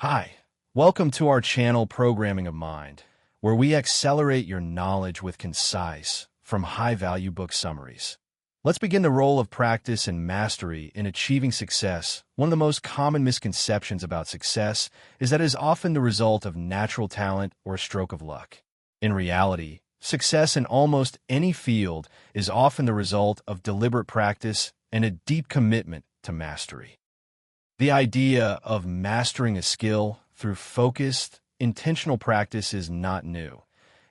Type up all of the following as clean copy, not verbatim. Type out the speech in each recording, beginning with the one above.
Hi, welcome to our channel Programming of Mind, where we accelerate your knowledge with concise, from high-value book summaries. Let's begin the role of practice and mastery in achieving success. One of the most common misconceptions about success is that it is often the result of natural talent or a stroke of luck. In reality, success in almost any field is often the result of deliberate practice and a deep commitment to mastery. The idea of mastering a skill through focused, intentional practice is not new.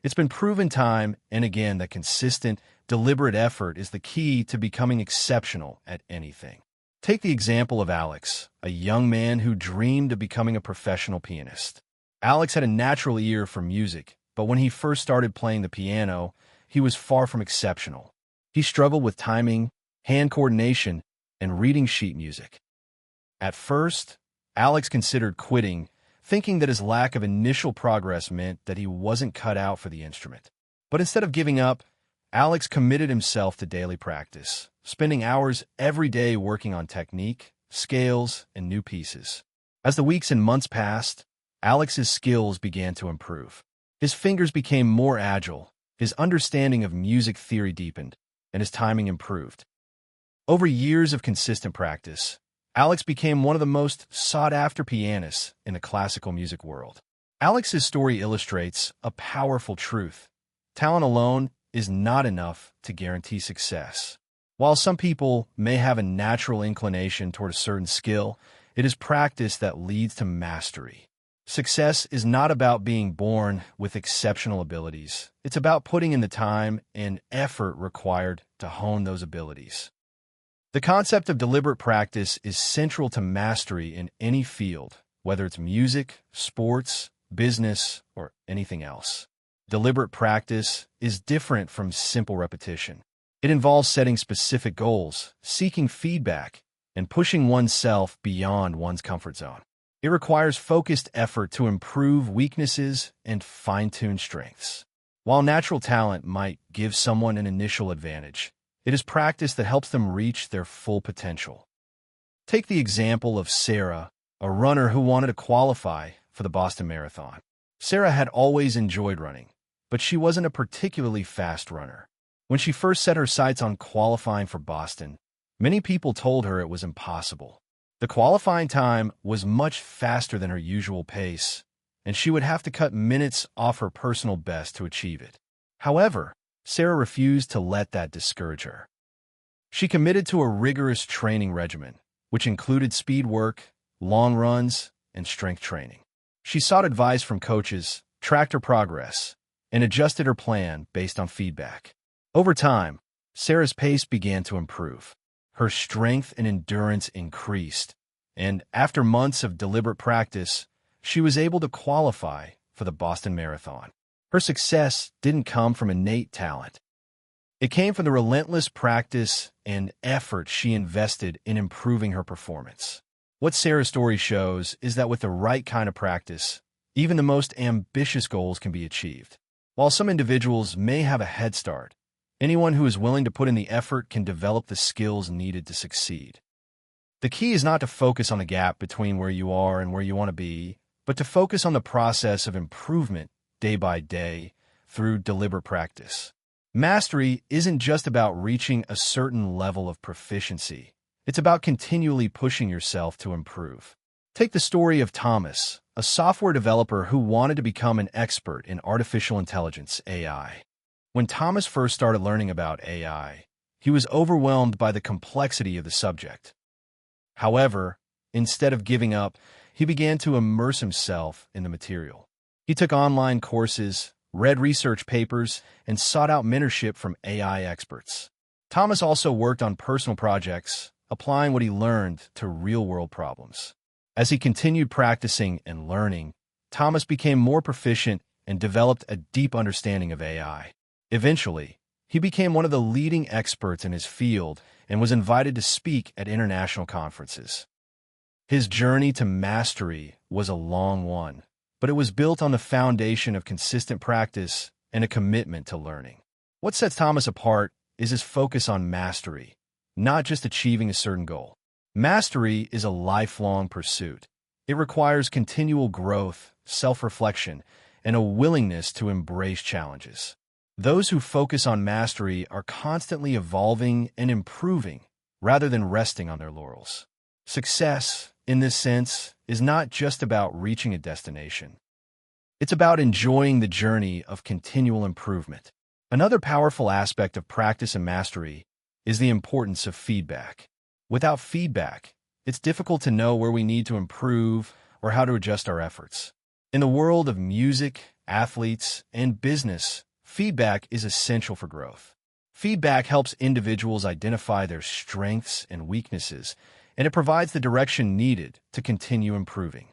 It's been proven time and again that consistent, deliberate effort is the key to becoming exceptional at anything. Take the example of Alex, a young man who dreamed of becoming a professional pianist. Alex had a natural ear for music, but when he first started playing the piano, he was far from exceptional. He struggled with timing, hand coordination, and reading sheet music. At first, Alex considered quitting, thinking that his lack of initial progress meant that he wasn't cut out for the instrument. But instead of giving up, Alex committed himself to daily practice, spending hours every day working on technique, scales, and new pieces. As the weeks and months passed, Alex's skills began to improve. His fingers became more agile, his understanding of music theory deepened, and his timing improved. Over years of consistent practice, Alex became one of the most sought-after pianists in the classical music world. Alex's story illustrates a powerful truth. Talent alone is not enough to guarantee success. While some people may have a natural inclination toward a certain skill, it is practice that leads to mastery. Success is not about being born with exceptional abilities. It's about putting in the time and effort required to hone those abilities. The concept of deliberate practice is central to mastery in any field, whether it's music, sports, business, or anything else. Deliberate practice is different from simple repetition. It involves setting specific goals, seeking feedback, and pushing oneself beyond one's comfort zone. It requires focused effort to improve weaknesses and fine-tune strengths. While natural talent might give someone an initial advantage, it is practice that helps them reach their full potential. Take the example of Sarah, a runner who wanted to qualify for the Boston Marathon. Sarah had always enjoyed running, but she wasn't a particularly fast runner. When she first set her sights on qualifying for Boston, many people told her it was impossible. The qualifying time was much faster than her usual pace, and she would have to cut minutes off her personal best to achieve it. However, Sarah refused to let that discourage her. She committed to a rigorous training regimen, which included speed work, long runs, and strength training. She sought advice from coaches, tracked her progress, and adjusted her plan based on feedback. Over time, Sarah's pace began to improve. Her strength and endurance increased, and after months of deliberate practice, she was able to qualify for the Boston Marathon. Her success didn't come from innate talent. It came from the relentless practice and effort she invested in improving her performance. What Sarah's story shows is that with the right kind of practice, even the most ambitious goals can be achieved. While some individuals may have a head start, anyone who is willing to put in the effort can develop the skills needed to succeed. The key is not to focus on the gap between where you are and where you want to be, but to focus on the process of improvement day by day through deliberate practice. Mastery isn't just about reaching a certain level of proficiency. It's about continually pushing yourself to improve. Take the story of Thomas, a software developer who wanted to become an expert in artificial intelligence, AI. When Thomas first started learning about AI, he was overwhelmed by the complexity of the subject. However, instead of giving up, he began to immerse himself in the material. He took online courses, read research papers, and sought out mentorship from AI experts. Thomas also worked on personal projects, applying what he learned to real-world problems. As he continued practicing and learning, Thomas became more proficient and developed a deep understanding of AI. Eventually, he became one of the leading experts in his field and was invited to speak at international conferences. His journey to mastery was a long one, but it was built on the foundation of consistent practice and a commitment to learning. What sets Thomas apart is his focus on mastery, not just achieving a certain goal. Mastery is a lifelong pursuit. It requires continual growth, self-reflection, and a willingness to embrace challenges. Those who focus on mastery are constantly evolving and improving rather than resting on their laurels. Success, in this sense, is not just about reaching a destination. It's about enjoying the journey of continual improvement. Another powerful aspect of practice and mastery is the importance of feedback. Without feedback, it's difficult to know where we need to improve or how to adjust our efforts. In the world of music, athletes, and business, feedback is essential for growth. Feedback helps individuals identify their strengths and weaknesses, and it provides the direction needed to continue improving.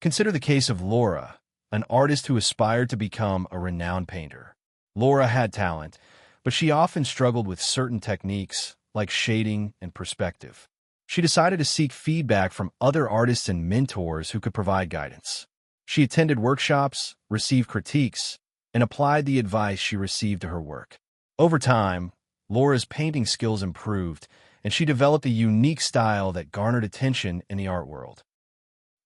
Consider the case of Laura, an artist who aspired to become a renowned painter. Laura had talent, but she often struggled with certain techniques like shading and perspective. She decided to seek feedback from other artists and mentors who could provide guidance. She attended workshops, received critiques, and applied the advice she received to her work. Over time, Laura's painting skills improved, and she developed a unique style that garnered attention in the art world.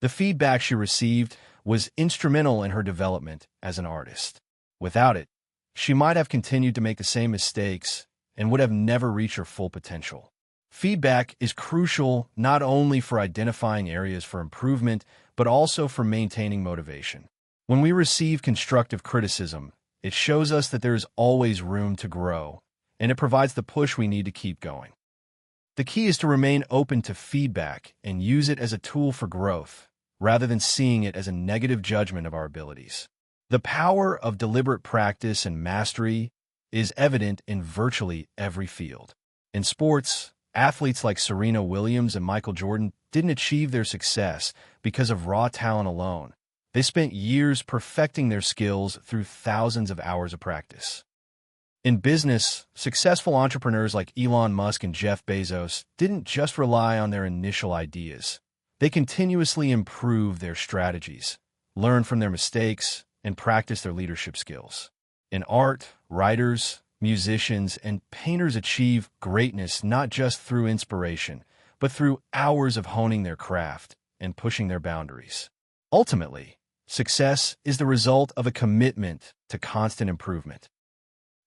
The feedback she received was instrumental in her development as an artist. Without it, she might have continued to make the same mistakes and would have never reached her full potential. Feedback is crucial not only for identifying areas for improvement, but also for maintaining motivation. When we receive constructive criticism, it shows us that there is always room to grow, and it provides the push we need to keep going. The key is to remain open to feedback and use it as a tool for growth, rather than seeing it as a negative judgment of our abilities. The power of deliberate practice and mastery is evident in virtually every field. In sports, athletes like Serena Williams and Michael Jordan didn't achieve their success because of raw talent alone. They spent years perfecting their skills through thousands of hours of practice. In business, successful entrepreneurs like Elon Musk and Jeff Bezos didn't just rely on their initial ideas. They continuously improved their strategies, learned from their mistakes, and practiced their leadership skills. In art, writers, musicians, and painters achieve greatness not just through inspiration, but through hours of honing their craft and pushing their boundaries. Ultimately, success is the result of a commitment to constant improvement.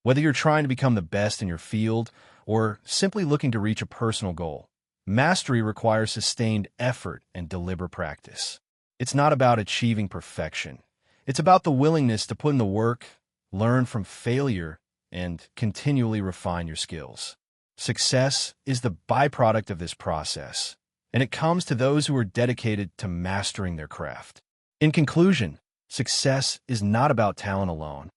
Whether you're trying to become the best in your field or simply looking to reach a personal goal, mastery requires sustained effort and deliberate practice. It's not about achieving perfection. It's about the willingness to put in the work, learn from failure, and continually refine your skills. Success is the byproduct of this process, and it comes to those who are dedicated to mastering their craft. In conclusion, success is not about talent alone.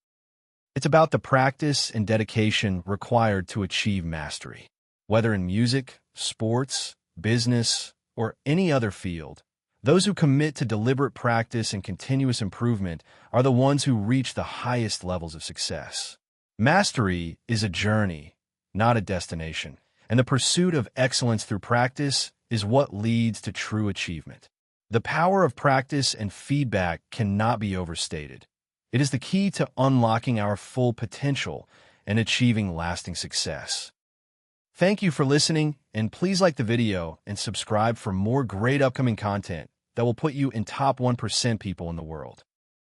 It's about the practice and dedication required to achieve mastery. Whether in music, sports, business, or any other field, those who commit to deliberate practice and continuous improvement are the ones who reach the highest levels of success. Mastery is a journey, not a destination, and the pursuit of excellence through practice is what leads to true achievement. The power of practice and feedback cannot be overstated. It is the key to unlocking our full potential and achieving lasting success. Thank you for listening, and please like the video and subscribe for more great upcoming content that will put you in top 1% people in the world.